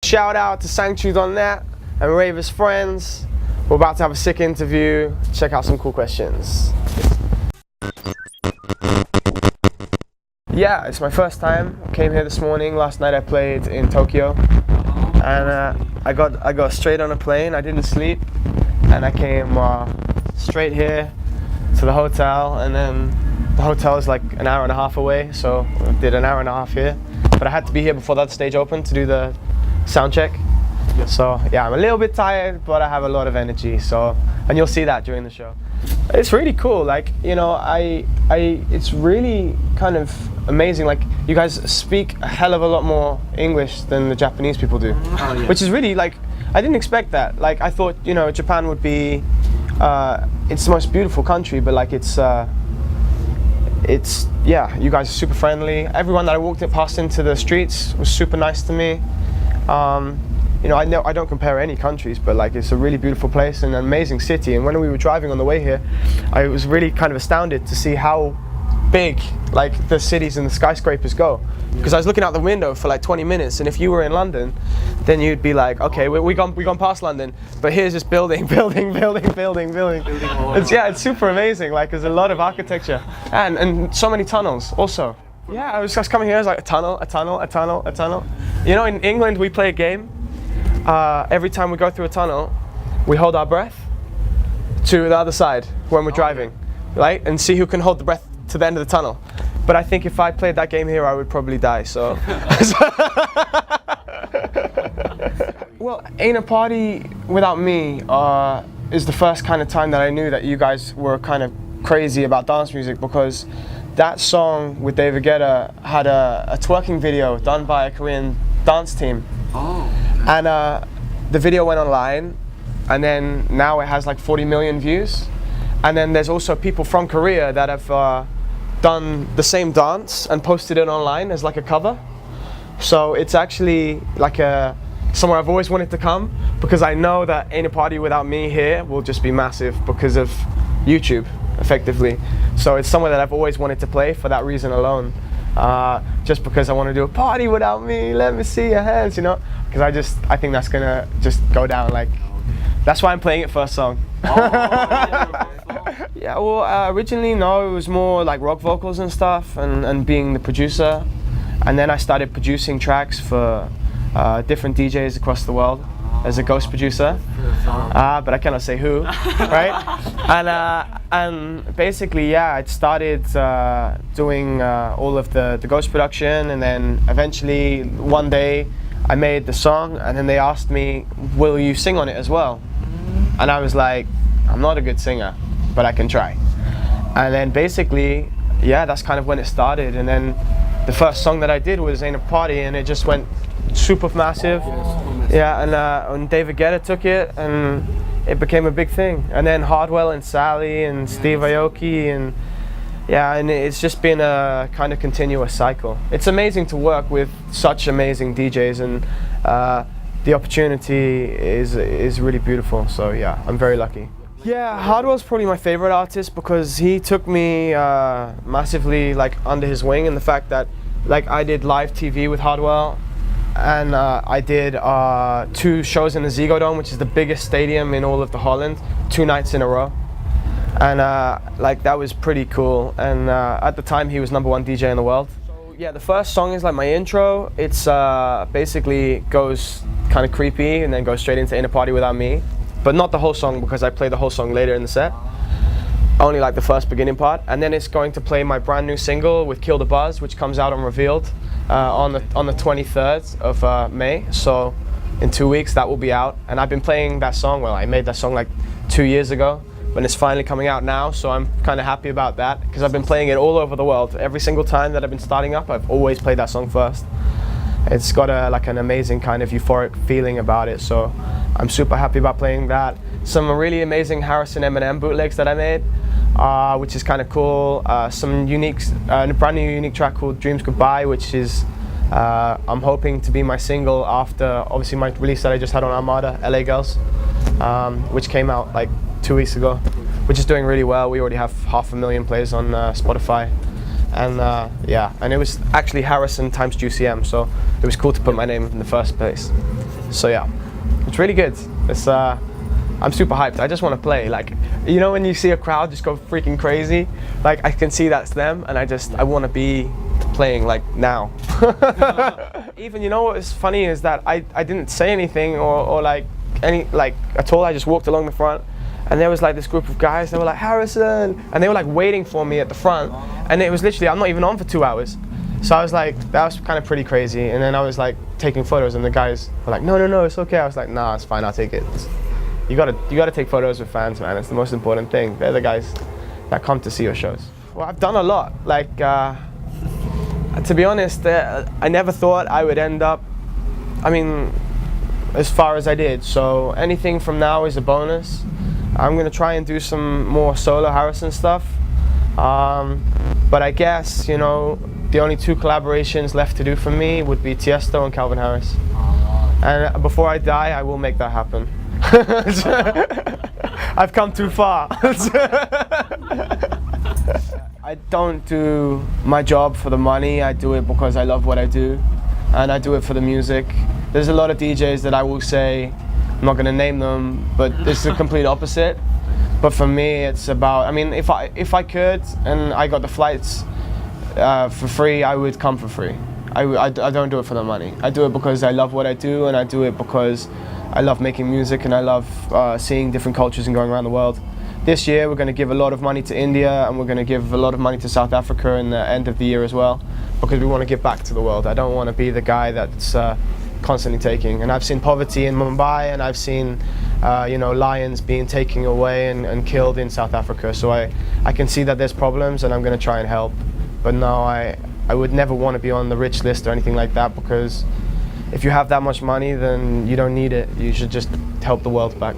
Shout out to Sanchu.net and Raver's friends. We're about to have a sick interview. Check out some cool questions. Yeah, it's my first time. I came here this morning. Last night I played in Tokyo, and I got straight on a plane. I didn't sleep, and I came straight here to the hotel, and then the hotel is like an hour and a half away, so I did an hour and a half here. But I had to be here before that stage opened to do the sound check. So yeah, I'm a little bit tired, but I have a lot of energy. So, and you'll see that during the show. It's really cool. Like, you know, it's really kind of amazing. Like, you guys speak a hell of a lot more English than the Japanese people do, which is really like, I didn't expect that. Like, I thought, you know, Japan would be, it's the most beautiful country, but like it's yeah, you guys are super friendly. Everyone that I walked past into the streets was super nice to me. You know I don't compare any countries, but like it's a really beautiful place and an amazing city. And when we were driving on the way here, I was really kind of astounded to see how big like the cities and the skyscrapers go. Because I was looking out the window for like 20 minutes, and if you were in London, then you'd be like, okay, we gone past London, but here's this building. It's super amazing. Like there's a lot of architecture and so many tunnels also. Yeah, I was just coming here, I was like a tunnel. You know, in England we play a game. Every time we go through a tunnel, we hold our breath to the other side when we're driving, right? And see who can hold the breath to the end of the tunnel. But I think if I played that game here, I would probably die, so. Well, Ain't a Party Without Me is the first kind of time that I knew that you guys were kind of crazy about dance music, because that song with David Guetta had a twerking video done by a Korean dance team. Oh. And the video went online, and then now it has like 40 million views. And then there's also people from Korea that have done the same dance and posted it online as like a cover. So it's actually like somewhere I've always wanted to come, because I know that Ain't a Party Without Me here will just be massive because of YouTube, effectively. So it's somewhere that I've always wanted to play for that reason alone. Just because I want to do a party without me, let me see your hands, you know? Because I think that's gonna just go down like, that's why I'm playing it first song. Yeah, well, originally, no, it was more like rock vocals and stuff, and being the producer. And then I started producing tracks for different DJs across the world as a ghost producer, but I cannot say who, right? And basically, yeah, I started doing all of the ghost production, and then eventually one day I made the song, and then they asked me, will you sing on it as well? And I was like, I'm not a good singer, but I can try. And then basically, yeah, that's kind of when it started. And then the first song that I did was Ain't a Party, and it just went super massive. Yeah, and David Guetta took it, and it became a big thing. And then Hardwell and Sally and Steve Aoki, and yeah, and it's just been a kind of continuous cycle. It's amazing to work with such amazing DJs, and the opportunity is really beautiful. So yeah, I'm very lucky. Yeah, Hardwell's probably my favorite artist, because he took me massively like under his wing, and the fact that like I did live TV with Hardwell, and I did 2 shows in the Ziggo Dome, which is the biggest stadium in all of the Holland, 2 nights in a row. And like that was pretty cool. And at the time he was #1 DJ in the world. So yeah, the first song is like my intro. It's basically goes kind of creepy and then goes straight into Ain't a Party Without Me. But not the whole song, because I play the whole song later in the set. Only like the first beginning part. And then it's going to play my brand new single with Kill the Buzz, which comes out on Revealed on the 23rd of May. So in 2 weeks that will be out. And I've been playing that song, well, I made that song like 2 years ago, but it's finally coming out now, so I'm kind of happy about that, because I've been playing it all over the world. Every single time that I've been starting up, I've always played that song first. It's got like an amazing kind of euphoric feeling about it, so I'm super happy about playing that. Some really amazing Harrison Eminem bootlegs that I made, which is kind of cool. Some unique, brand new unique track called Dreams Goodbye, which is I'm hoping to be my single after obviously my release that I just had on Armada, LA Girls, which came out like 2 weeks ago, which is doing really well. We already have 500,000 plays on Spotify, and yeah, and it was actually Harrison times Juicy M, so it was cool to put my name in the first place. So yeah, it's really good. It's I'm super hyped. I just want to play. Like, you know when you see a crowd just go freaking crazy? Like, I can see that's them, and I want to be playing like now. Even, you know what's funny is that I didn't say anything or like at all. I just walked along the front, and there was like this group of guys. They were like, Harrison, and they were like waiting for me at the front, and it was literally, I'm not even on for 2 hours. So I was like, that was kind of pretty crazy. And then I was like taking photos, and the guys were like, no, it's okay. I was like, nah, it's fine, I'll take it. You gotta take photos with fans, man. It's the most important thing. They're the guys that come to see your shows. Well, I've done a lot. Like, to be honest, I never thought I would end up, I mean, as far as I did. So anything from now is a bonus. I'm gonna try and do some more solo Harrison stuff. But I guess, you know, the only 2 collaborations left to do for me would be Tiesto and Calvin Harris. And before I die, I will make that happen. I've come too far. I don't do my job for the money. I do it because I love what I do, and I do it for the music. There's a lot of DJs that I will say, I'm not gonna name them, but it's the complete opposite. But for me, it's about, I mean, if I could and I got the flights for free, I would come for free. I don't do it for the money. I do it because I love what I do, and I do it because I love making music, and I love seeing different cultures and going around the world. This year we're going to give a lot of money to India, and we're going to give a lot of money to South Africa in the end of the year as well, because we want to give back to the world. I don't want to be the guy that's constantly taking. And I've seen poverty in Mumbai, and I've seen you know, lions being taken away and killed in South Africa. So I can see that there's problems, and I'm going to try and help. But no, I would never want to be on the rich list or anything like that, because if you have that much money, then you don't need it. You should just help the world back.